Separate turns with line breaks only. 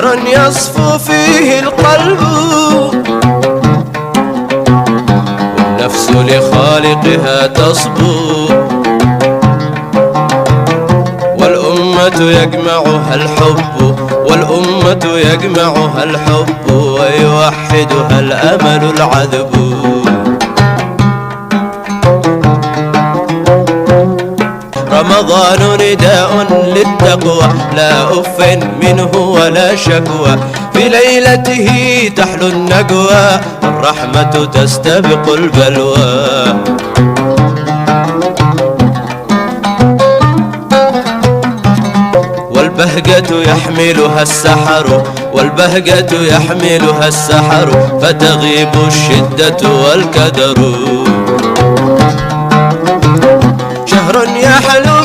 شهر يصفو فيه القلب والنفس لخالقها تصبو، والأمة يجمعها الحب، والأمة يجمعها الحب ويوحدها الأمل العذب. رمضان نداء للتقوى لا أف منه ولا شكوى، في ليلته تحلو النجوى الرحمة تستبق البلوى. والبهجة يحملها السحر، والبهجة يحملها السحر فتغيب الشدة والكدر. شهر يحلو